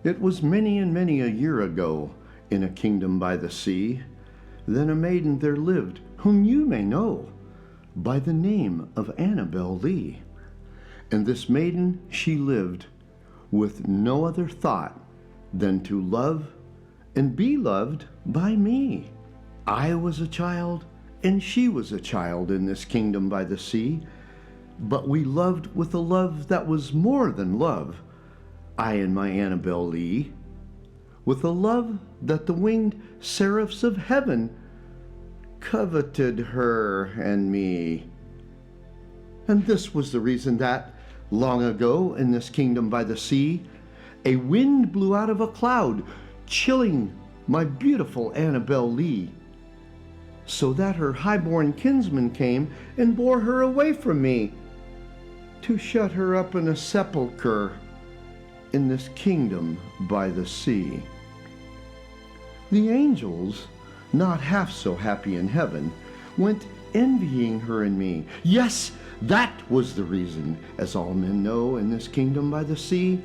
It was many and many a year ago, in a kingdom by the sea, then a maiden there lived, whom you may know, by the name of Annabel Lee. And this maiden she lived, with no other thought than to love and be loved by me. I was a child, and she was a child in this kingdom by the sea, but we loved with a love that was more than love, I and my Annabel Lee, with a love that the winged seraphs of heaven coveted her and me. And this was the reason that, long ago in this kingdom by the sea, a wind blew out of a cloud, chilling my beautiful Annabel Lee, so that her highborn kinsman came and bore her away from me, to shut her up in a sepulchre in this kingdom by the sea. The angels, not half so happy in heaven, went envying her and me. Yes, that was the reason, as all men know in this kingdom by the sea,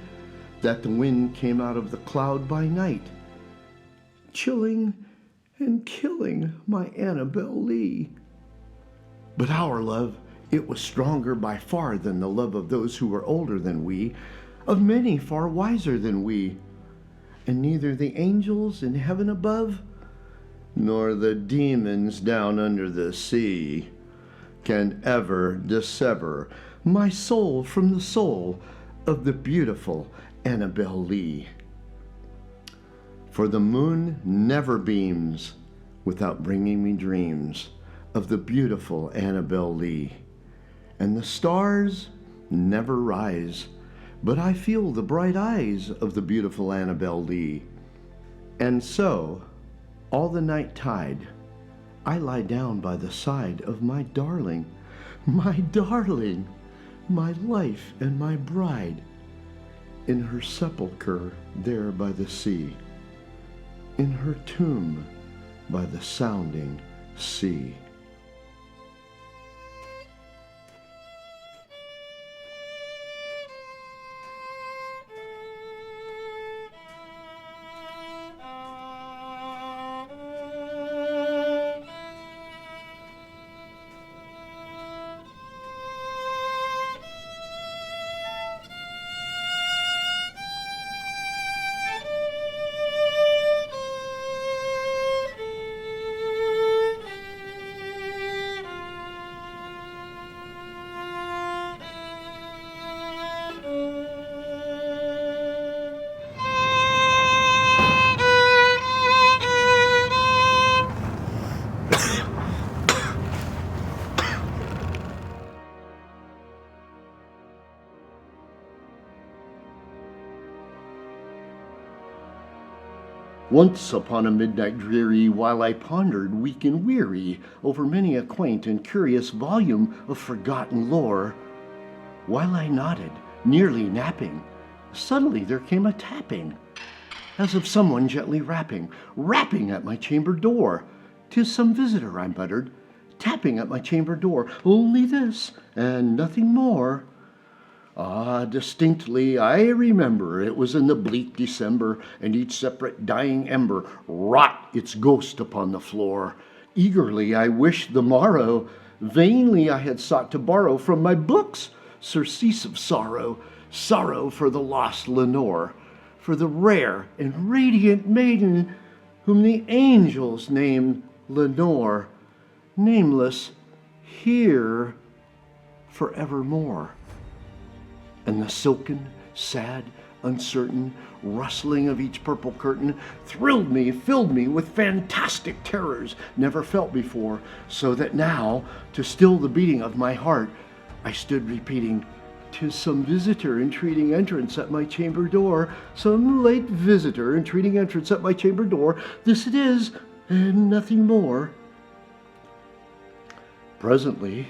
that the wind came out of the cloud by night, chilling and killing my Annabel Lee. But our love, it was stronger by far than the love of those who were older than we, of many far wiser than we. And neither the angels in heaven above, nor the demons down under the sea, can ever dissever my soul from the soul of the beautiful Annabel Lee. For the moon never beams without bringing me dreams of the beautiful Annabel Lee, and the stars never rise but I feel the bright eyes of the beautiful Annabel Lee. And so, all the night tide, I lie down by the side of my darling, my life and my bride, in her sepulchre there by the sea, in her tomb by the sounding sea. Once upon a midnight dreary, while I pondered, weak and weary, over many a quaint and curious volume of forgotten lore, while I nodded, nearly napping, suddenly there came a tapping, as of someone gently rapping at my chamber door. "'Tis some visitor," I muttered, "tapping at my chamber door, only this, and nothing more." Ah, distinctly I remember it was in the bleak December, and each separate dying ember wrought its ghost upon the floor. Eagerly I wished the morrow, vainly I had sought to borrow from my books surcease of sorrow, sorrow for the lost Lenore, for the rare and radiant maiden whom the angels named Lenore, nameless here forevermore. And the silken, sad, uncertain rustling of each purple curtain thrilled me, filled me with fantastic terrors never felt before, so that now, to still the beating of my heart, I stood repeating, "'Tis some visitor entreating entrance at my chamber door, some late visitor entreating entrance at my chamber door, this it is, and nothing more." Presently,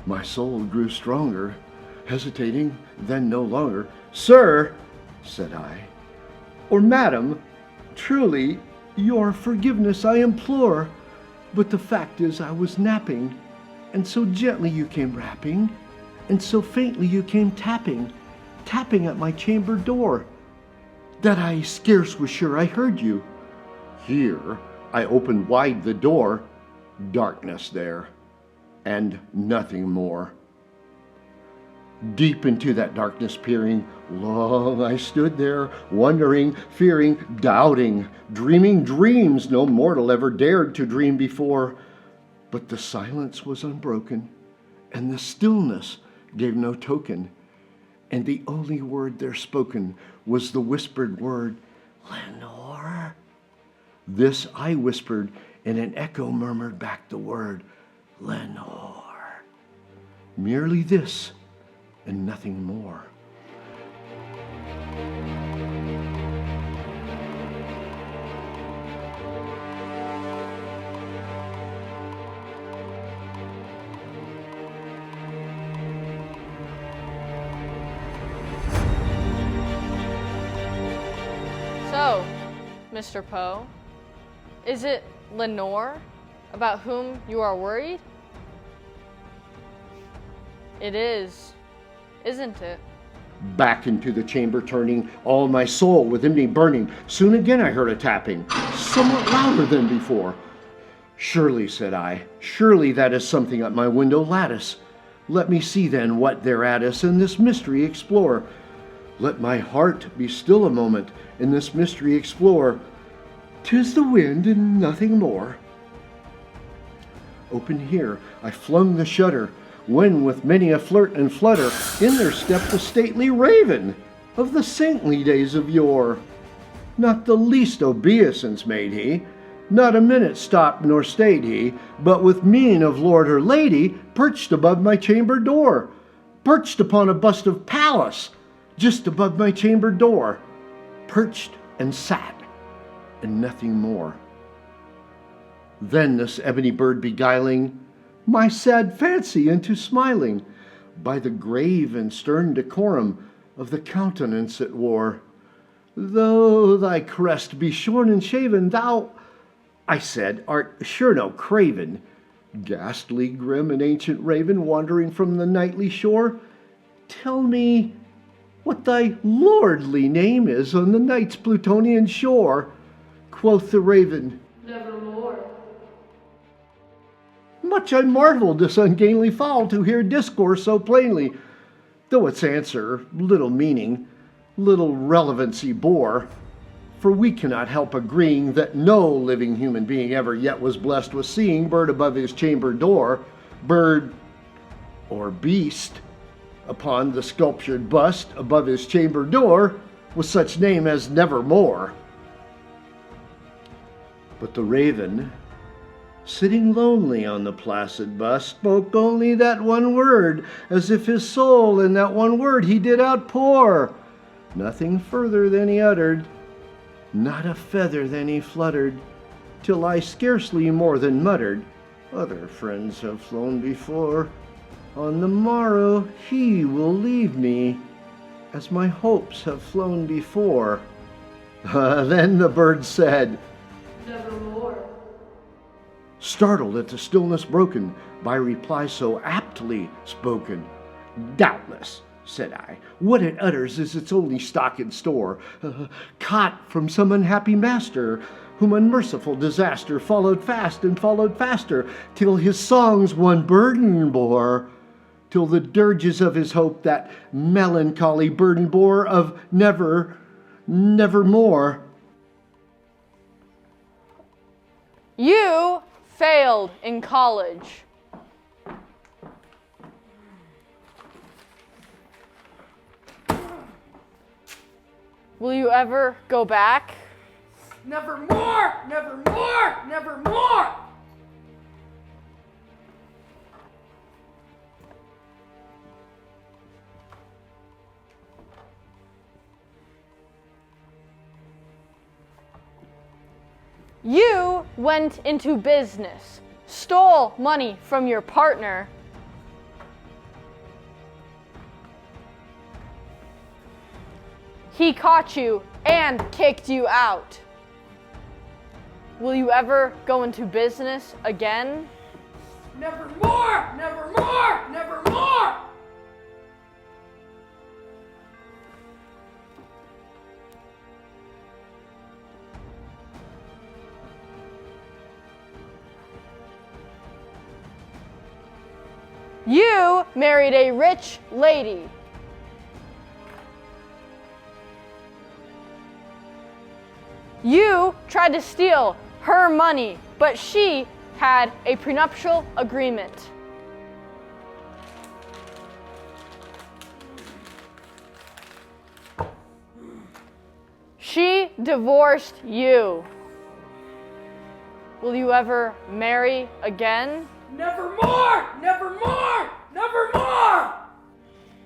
my soul grew stronger, hesitating, then no longer. "Sir," said I, "or madam, truly, your forgiveness I implore, but the fact is I was napping, and so gently you came rapping, and so faintly you came tapping at my chamber door. that I scarce was sure I heard you. Here I opened wide the door, darkness there, and nothing more. Deep into that darkness peering, long I stood there, wondering, fearing, doubting, dreaming dreams no mortal ever dared to dream before. But the silence was unbroken, and the stillness gave no token, and the only word there spoken was the whispered word, Lenore. This I whispered, and an echo murmured back the word, Lenore. Merely this, and nothing more. So, Mr. Poe, is it Lenore about whom you are worried? It is, isn't it? Back into the chamber turning, all my soul within me burning. Soon again I heard a tapping, somewhat louder than before. Surely, said I, surely that is something at my window lattice. Let me see then what thereat is, and this mystery explore. Let my heart be still a moment, and this mystery explore. 'Tis the wind and nothing more. Open here, I flung the shutter, when with many a flirt and flutter, in there stepped the stately raven of the saintly days of yore. Not the least obeisance made he, not a minute stopped nor stayed he, but with mien of lord or lady, perched above my chamber door, perched upon a bust of Pallas, just above my chamber door, perched and sat, and nothing more. Then this ebony bird beguiling my sad fancy into smiling, by the grave and stern decorum of the countenance it wore. Though thy crest be shorn and shaven, thou, I said, art sure no craven, ghastly, grim, and ancient raven, wandering from the nightly shore. Tell me what thy lordly name is on the night's Plutonian shore. Quoth the raven, Nevermore. Much I marveled this ungainly fowl to hear discourse so plainly, though its answer little meaning, little relevancy bore. For we cannot help agreeing that no living human being ever yet was blessed with seeing bird above his chamber door, bird or beast upon the sculptured bust above his chamber door, with such name as Nevermore. But the raven, sitting lonely on the placid bust, spoke only that one word, as if his soul in that one word he did outpour. Nothing further than he uttered, not a feather than he fluttered, till I scarcely more than muttered, Other friends have flown before. On the morrow he will leave me, as my hopes have flown before. Then the bird said, Nevermore. Startled at the stillness broken by reply so aptly spoken. Doubtless, said I, what it utters is its only stock and store, caught from some unhappy master, whom unmerciful disaster followed fast and followed faster, till his songs one burden bore, till the dirges of his hope that melancholy burden bore of nevermore. You failed in college. Will you ever go back? Nevermore! Nevermore! Nevermore! You went into business, stole money from your partner. He caught you and kicked you out. Will you ever go into business again? Nevermore! Nevermore! Nevermore! You married a rich lady. You tried to steal her money, but she had a prenuptial agreement. She divorced you. Will you ever marry again? Nevermore! Nevermore! Nevermore!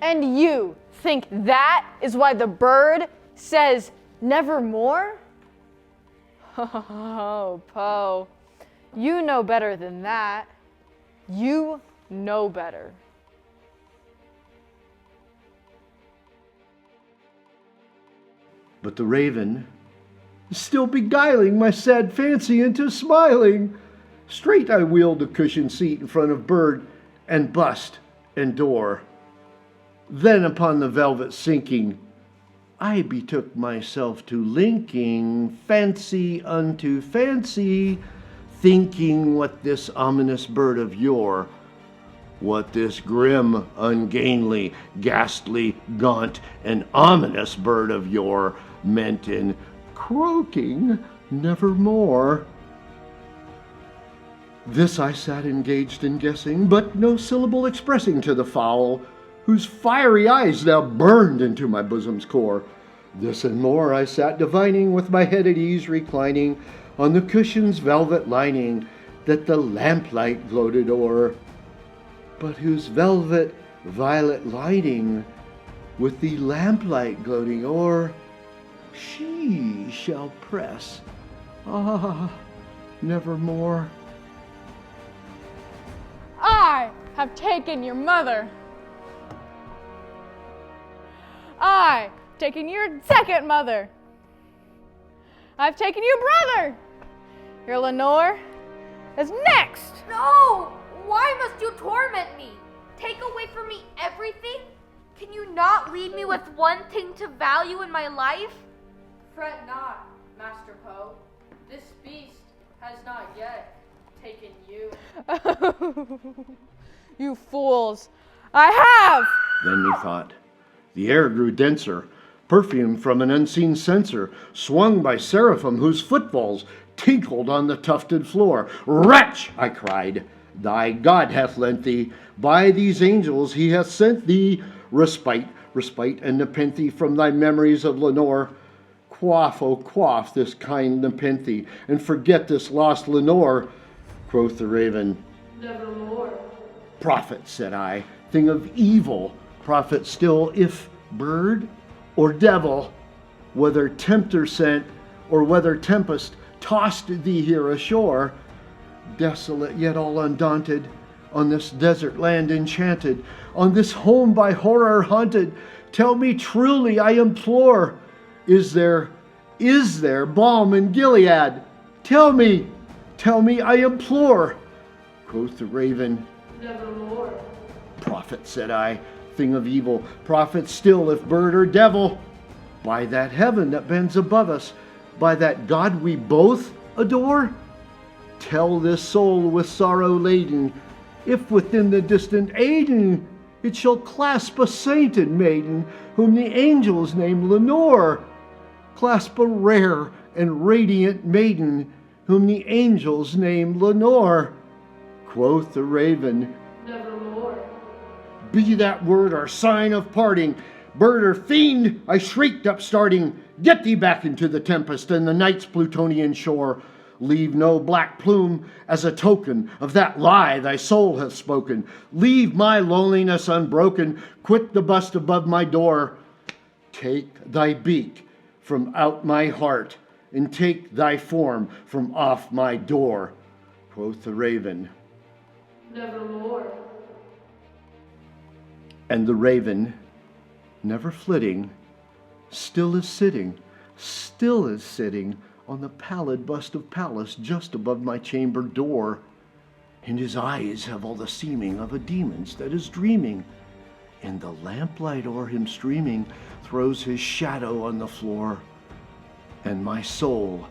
And you think that is why the bird says nevermore? Oh, Poe, you know better than that. You know better. But the raven, still beguiling my sad fancy into smiling, straight I wheeled the cushioned seat in front of bird and bust and door. Then upon the velvet sinking, I betook myself to linking fancy unto fancy, thinking what this ominous bird of yore, what this grim, ungainly, ghastly, gaunt, and ominous bird of yore meant in croaking nevermore. This I sat engaged in guessing, but no syllable expressing to the fowl, whose fiery eyes now burned into my bosom's core. This and more I sat divining, with my head at ease reclining on the cushion's velvet lining that the lamplight gloated o'er, but whose velvet violet lining with the lamplight gloating o'er she shall press, nevermore. I have taken your mother. I've taken your second mother. I've taken your brother. Your Lenore is next. No! Why must you torment me? Take away from me everything? Can you not leave me with one thing to value in my life? Fret not, Master Poe. This beast has not yet taken you. You fools. I have! Then methought, the air grew denser, perfumed from an unseen censer, swung by seraphim whose footfalls tinkled on the tufted floor. Wretch, I cried, thy God hath lent thee, by these angels he hath sent thee respite, and nepenthe from thy memories of Lenore. Quaff, oh quaff this kind nepenthe, and forget this lost Lenore. Quoth the raven, Nevermore. Prophet, said I, thing of evil, prophet still, if bird or devil, whether tempter sent or whether tempest tossed thee here ashore, desolate yet all undaunted, on this desert land enchanted, on this home by horror haunted, tell me truly, I implore, is there balm in Gilead? Tell me, I implore. Quoth the raven, Nevermore. Prophet, said I, thing of evil, prophet still, if bird or devil, by that heaven that bends above us, by that God we both adore, tell this soul with sorrow laden, if within the distant Aden it shall clasp a sainted maiden, whom the angels name Lenore, clasp a rare and radiant maiden, whom the angels name Lenore. Quoth the raven, Nevermore. be that word our sign of parting, bird or fiend, I shrieked upstarting, get thee back into the tempest and the night's Plutonian shore. Leave no black plume as a token of that lie thy soul hath spoken. Leave my loneliness unbroken, quit the bust above my door. Take thy beak from out my heart, and take thy form from off my door. Quoth the raven, Nevermore. and the raven, never flitting, still is sitting on the pallid bust of Pallas just above my chamber door, and his eyes have all the seeming of a demon's that is dreaming, and the lamplight o'er him streaming throws his shadow on the floor, and my soul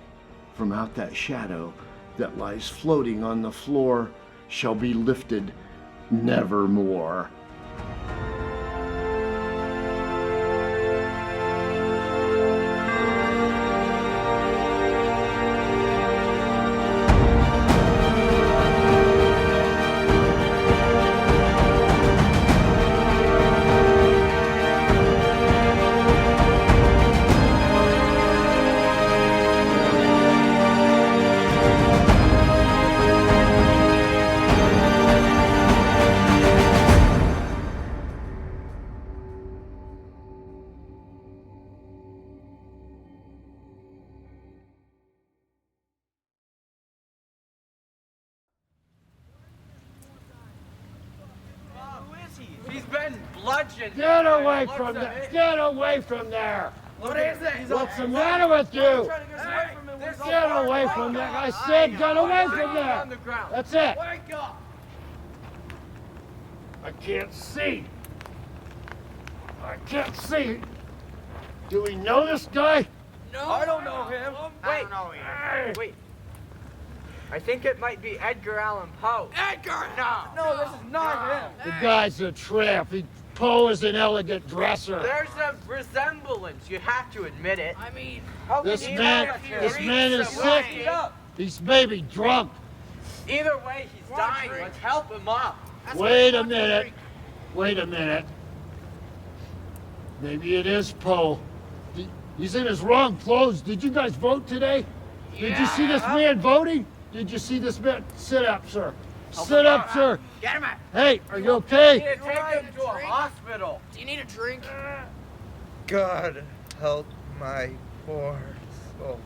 from out that shadow that lies floating on the floor shall be lifted nevermore. He's been bludgeoned. Get away from there! Get away from there! What is it? What's the matter with you? Get away from there! I said get away from there! That's it! Wake up! I can't see! I can't see! Do we know this guy? No, I don't know him. Wait, wait. I think it might be Edgar Allan Poe. Edgar! No, this is not him. The guy's a tramp. Poe is an elegant dresser. There's a resemblance. You have to admit it. I mean, This man is sick. He's maybe drunk. Either way, he's dying. Let's help him up. Wait a minute. Wait a minute. Maybe it is Poe. He's in his wrong clothes. Did you guys vote today? Did you see this man voting? Did you see this man? Sit up, sir. Sit up, sir. Get him out. Hey, are you okay? Take him to a hospital. Do you need a drink? God help my poor soul.